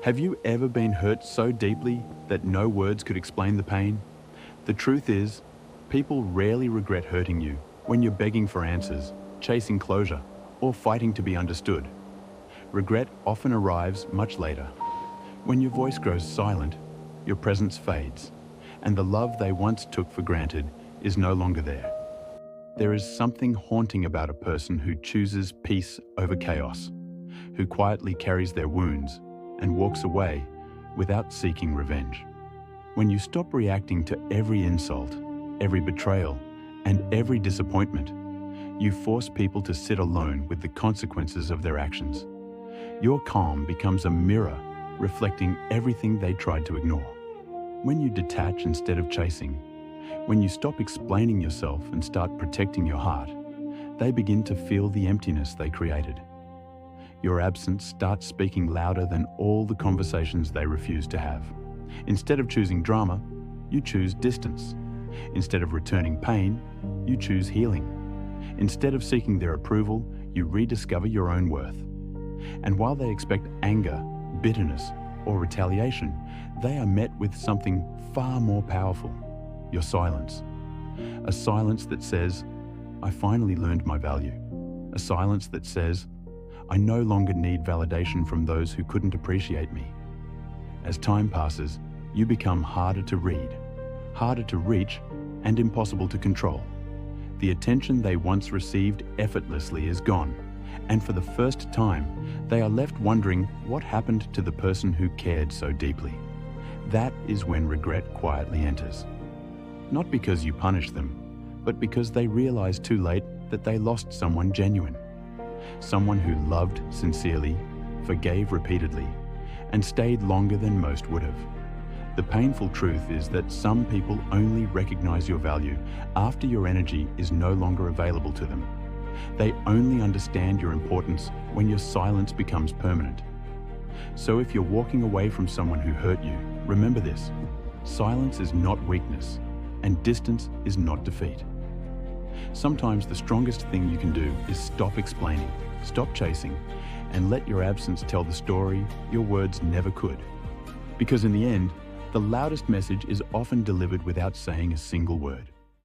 Have you ever been hurt so deeply that no words could explain the pain? The truth is, people rarely regret hurting you when you're begging for answers, chasing closure, or fighting to be understood. Regret often arrives much later, when your voice grows silent, your presence fades, and the love they once took for granted is no longer there. There is something haunting about a person who chooses peace over chaos, who quietly carries their wounds and walks away without seeking revenge. When you stop reacting to every insult, every betrayal, and every disappointment, you force people to sit alone with the consequences of their actions. Your calm becomes a mirror reflecting everything they tried to ignore. When you detach instead of chasing, when you stop explaining yourself and start protecting your heart, they begin to feel the emptiness they created. Your absence starts speaking louder than all the conversations they refuse to have. Instead of choosing drama, you choose distance. Instead of returning pain, you choose healing. Instead of seeking their approval, you rediscover your own worth. And while they expect anger, bitterness, or retaliation, they are met with something far more powerful: your silence. A silence that says, "I finally learned my value." A silence that says, "I no longer need validation from those who couldn't appreciate me." As time passes, you become harder to read, harder to reach, and impossible to control. The attention they once received effortlessly is gone, and for the first time, they are left wondering what happened to the person who cared so deeply. That is when regret quietly enters. Not because you punished them, but because they realized too late that they lost someone genuine. Someone who loved sincerely, forgave repeatedly, and stayed longer than most would have. The painful truth is that some people only recognize your value after your energy is no longer available to them. They only understand your importance when your silence becomes permanent. So if you're walking away from someone who hurt you, remember this: silence is not weakness, and distance is not defeat. Sometimes the strongest thing you can do is stop explaining, stop chasing, and let your absence tell the story your words never could. Because in the end, the loudest message is often delivered without saying a single word.